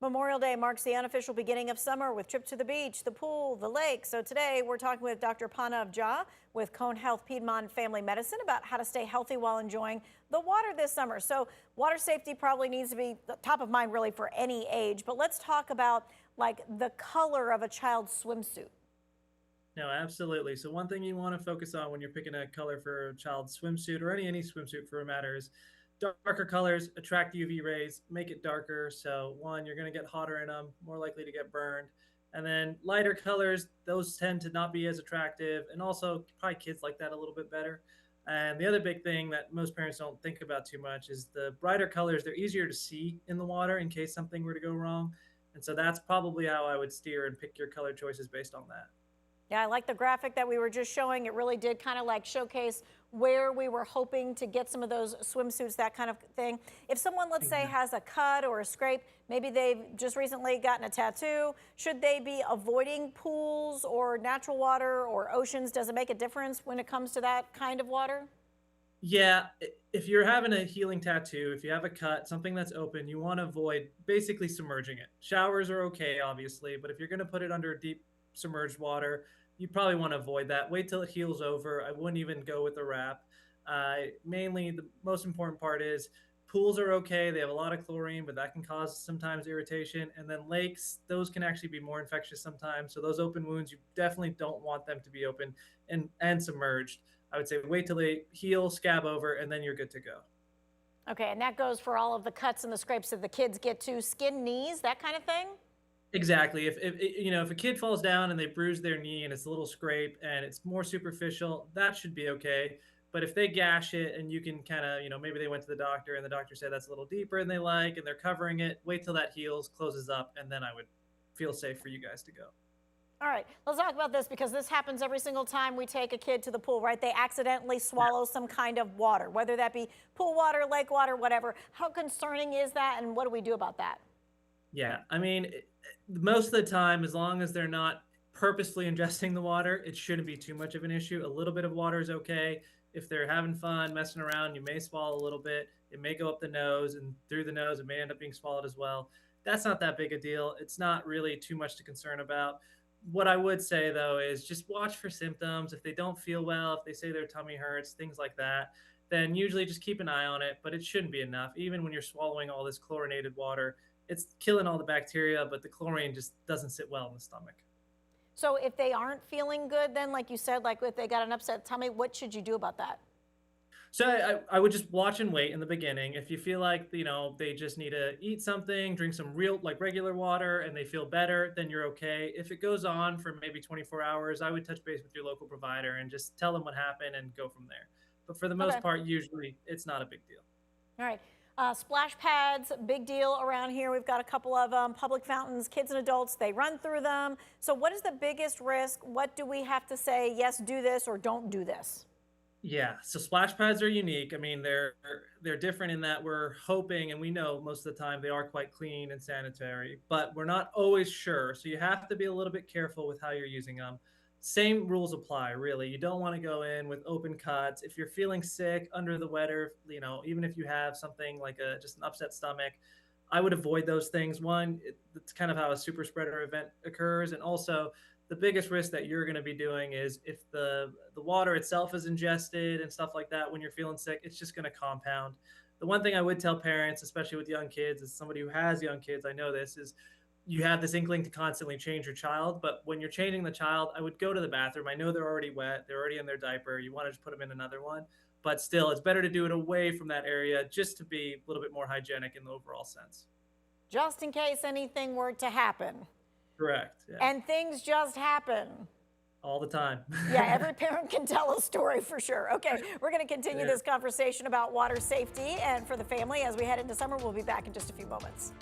Memorial Day marks the unofficial beginning of summer with trips to the beach, the pool, the lake. So today we're talking with Dr. Panav Jha with Cone Health Piedmont Family Medicine about how to stay healthy while enjoying the water this summer. So water safety probably needs to be top of mind really for any age. But let's talk about like the color of a child's swimsuit. No, absolutely. So one thing you want to focus on when you're picking a color for a child's swimsuit or any swimsuit for a matter is darker colors attract UV rays, make it darker. So one, you're going to get hotter in them, more likely to get burned. And then lighter colors, those tend to not be as attractive. And also probably kids like that a little bit better. And the other big thing that most parents don't think about too much is the brighter colors, they're easier to see in the water in case something were to go wrong. And so that's probably how I would steer and pick your color choices based on that. Yeah, I like the graphic that we were just showing. It really did kind of like showcase where we were hoping to get some of those swimsuits, that kind of thing. If someone, let's say, has a cut or a scrape, maybe they've just recently gotten a tattoo, should they be avoiding pools or natural water or oceans? Does it make a difference when it comes to that kind of water? Yeah, if you're having a healing tattoo, if you have a cut, something that's open, you want to avoid basically submerging it. Showers are okay, obviously, but if you're going to put it under deep submerged water, you probably want to avoid that. Wait till it heals over. I wouldn't even go with a wrap. Mainly, the most important part is pools are okay. They have a lot of chlorine, but that can cause sometimes irritation. And then lakes, those can actually be more infectious sometimes. So those open wounds, you definitely don't want them to be open and submerged. I would say wait till they heal, scab over, and then you're good to go. Okay, and that goes for all of the cuts and the scrapes that the kids get to, skin, knees, that kind of thing? Exactly. If a kid falls down and they bruise their knee and it's a little scrape and it's more superficial, that should be okay. But if they gash it and you can kind of, maybe they went to the doctor and the doctor said that's a little deeper than they like and they're covering it, wait till that heals, closes up, and then I would feel safe for you guys to go. All right, let's talk about this because this happens every single time we take a kid to the pool, right? They accidentally swallow some kind of water, whether that be pool water, lake water, whatever. How concerning is that, and what do we do about that? Yeah, I mean, most of the time, as long as they're not purposefully ingesting the water, it shouldn't be too much of an issue. A little bit of water is okay. If they're having fun, messing around, you may swallow a little bit. It may go up the nose, and through the nose, it may end up being swallowed as well. That's not that big a deal. It's not really too much to concern about. What I would say, though, is just watch for symptoms. If they don't feel well, if they say their tummy hurts, things like that, then usually just keep an eye on it, but it shouldn't be enough. Even when you're swallowing all this chlorinated water, it's killing all the bacteria, but the chlorine just doesn't sit well in the stomach. So if they aren't feeling good, then like you said, like if they got an upset tummy, what should you do about that? So I would just watch and wait in the beginning. If you feel like, they just need to eat something, drink some real, like regular water, and they feel better, then you're okay. If it goes on for maybe 24 hours, I would touch base with your local provider and just tell them what happened and go from there. But for the most Okay. part, usually it's not a big deal. All right. Splash pads, big deal around here. We've got a couple of public fountains, kids and adults, they run through them. So what is the biggest risk? What do we have to say, yes, do this or don't do this? Yeah, so splash pads are unique. I mean, they're different in that we're hoping, and we know most of the time they are quite clean and sanitary, but we're not always sure. So you have to be a little bit careful with how you're using them. Same rules apply, really. You don't want to go in with open cuts. If you're feeling sick, under the weather, even if you have something like just an upset stomach, I would avoid those things. One, it's kind of how a super spreader event occurs, and also the biggest risk that you're going to be doing is if the water itself is ingested and stuff like that when you're feeling sick, it's just going to compound. The one thing I would tell parents, especially with young kids, as somebody who has young kids, I know this is you have this inkling to constantly change your child, but when you're changing the child, I would go to the bathroom. I know they're already wet, they're already in their diaper. You want to just put them in another one, but still, it's better to do it away from that area just to be a little bit more hygienic in the overall sense. Just in case anything were to happen. Correct. Yeah. And things just happen. All the time. Yeah, every parent can tell a story for sure. Okay, we're going to continue Yeah. this conversation about water safety and for the family as we head into summer. We'll be back in just a few moments.